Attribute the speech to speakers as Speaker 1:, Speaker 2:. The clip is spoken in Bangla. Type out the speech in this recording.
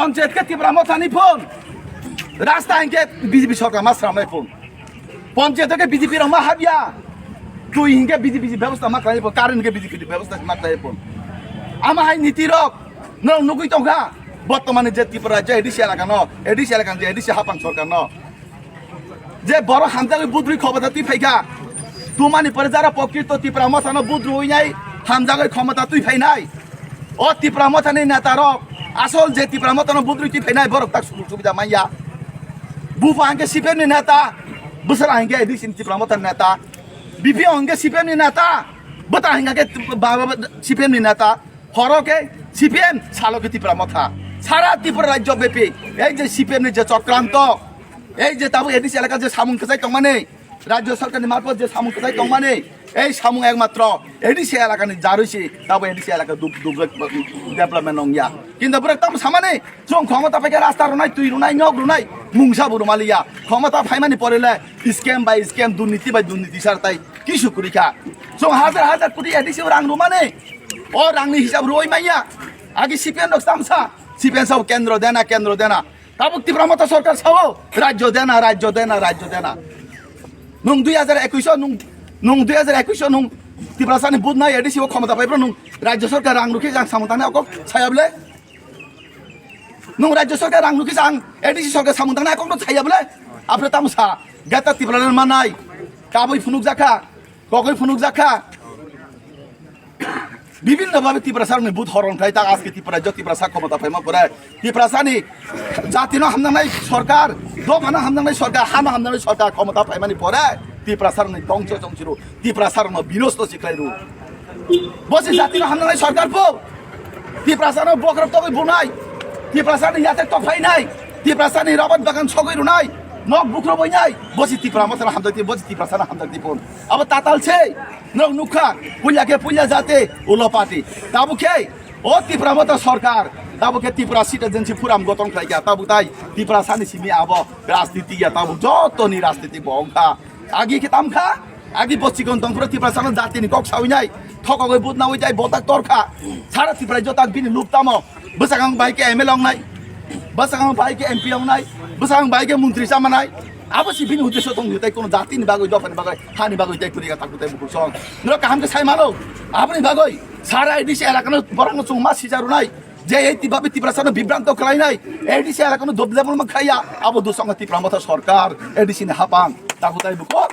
Speaker 1: পঞ্চায়েত কে ত্রিপুরা মথানি ফোন রাস্তা আইনকে বিজেপি সরকার মাছ রামাই ফোন পঞ্চায়েত কে বিজেপি রমা হাবিয়া তুই হিংকে বিজেপি ব্যবস্থা মাকড়াই ফোন কারেন্ট কে বিজেপি ব্যবস্থা মাকড়াই ফোন আমার হাই নীতি রক নুকুই টঙ্কা বর্তমানে যে ত্রিপুরা যে এডিসি এলাকা এডিসি এলাকা যে এডিসি হাপাং সরকার যে বড় হামজাকে বুদ্রি ক্ষমতা তুই ফাইকা তুমানি পরে যারা প্রকৃত ত্রিপুরা মথানো বুদ্রু হই নাই হামজাকে ক্ষমতা তুই ফাই নাই ও ত্রিপুরা মথানি নেতার আসল যে ত্রিপুরা মথানো বুদ্রু তুই ফাই নাই বড় তাক সুবিধা মাইয়া বুফা আঙ্কে সিপিএমনি নেতা বসর আঙ্কে এডিসি ত্রিপুরা মথান নেতা বিপি অঙ্কে সিপিএমনি নেতা বতা আঙ্কে সিপিএমনি নেতা হরকে সিপিএম সালকে ত্রিপুরা মথা সারা ত্রিপুরা রাজ্য ব্যাপী এই যে সিপিএম যে চক্রান্ত এই যে তাবো এডিসি এলাকা যে সামুং খেসাই টংমানে রাজ্য সরকারের মারফত যে সামুং খেসাই টংমানে এই সামুং একমাত্র এডিসি এলাকানি যা রয়েছে তাবো এডিসি এলাকা ডেভেলপমেন্ট নংয়া কিন্তু পুরো একদম সামানে जों ক্ষমতা পাইকে রাস্তা রুনাই তুই রুনাই নক রুনাই মুংসা বুরুমালিয়া ক্ষমতা ফাইমানি পড়েলে স্ক্যাম বাই স্ক্যাম দুর্নীতি বাই দুর্নীতি সার তাই কি সুকুরিখা जों হাজার হাজার কোটি এডিসি রাং রুমানে ও রাংনি হিসাব রই মাইয়া আগে সিপিএম নক সামসা সিপিএম সব কেন্দ্র দেনা তাবো ত্রিপুরা মথা সরকার সব রাজ্য দেনা নুং 2021 নুং ত্রিপুরা সানি বুধ নাই এডিসি ও ক্ষমতা পাইব্র নুং রাজ্য সরকার রাং রুখি যাং সামন্তানে অক ছায়াবলে নুং রাজ্য সরকার রাং রুখি যাং এডিসি সরকার সামন্তানে অক ছায়াবলে আপনি তামসা গাতা ত্রিপুরার মানাই কাবই ফুনুক জাখা ককই ফুনুক জাখা বিভিন্ন ভাবে ত্রিপুরা সার বুধ হরণ খাই তা আজকে ত্রিপুরা সা ক্ষমতা পাইমা পরে ত্রিপুরা সানি জাতিনো হামনাই সরকার দফানা হামনাই সরকার হামনাই সরকার ক্ষমতা পাইমানি পরে ত্রিপুরা সার ধ্বংস চংচিরু ত্রিপুরা সার বিনষ্ট শিখাইরু বসে জাতিনো হামনাই সরকার পো ত্রিপুরা সার বকরব তগই বুনাই ত্রিপুরা সার ইয়াতে তফাই নাই ত্রিপুরা সার রবট বাগান ছগইরু নাই নক বুকরো বই নাই বসি ত্রিপুরা মতন হামদাতি বসি ত্রিপুরা সার হামদাতি পন আবার তাতালছে নক নুখা পুলিয়া যাতে উলো পার্টি তাবুকে ও ত্রিপুরা মতো সরকার তাবুকে ত্রিপুরা সিটিজেনশিপ ফুরাম গঠন খাইকা তাবু তাই ত্রিপুরা সানি সিমি আব রাজনীতি তাবু যতনি রাজনীতি বংখা আগে কি তামখা আগে বসি গন দংপুরা ত্রিপুরা সান জাতিনি কক সাউই নাই ঠকগই বুদ না হই যাই বতাক তরখা সারা ত্রিপুরা যতাক বিনি লুপতাম বসাগাং বাইকে এমএলএ নাই বসাগাং বাইকে এমপি নাই বসাগাং বাইকে মন্ত্রী সামানাই আবশ্যই বিনি উদ্দেশ্য দং তাই কোনো জাতিনি বাগৈ দফানি বাগৈ হানি বাগৈ তাই করিয়া থাকু তাই বুকুর সং নর কাহামকে সাই মানো আপনি বাগৈ সারা এডিসি এলাকানো বরং চুমা সিজারু নাই যে এই ভাবে ত্রিপুরা সান বিভ্রান্ত করাই নাই এডিসি এলাকানো দবলেবল মা খাইয়া আবো দুসঙ্গ ত্রিপুরা মতো সরকার এডিসি হাপাং তাকু তাই বুক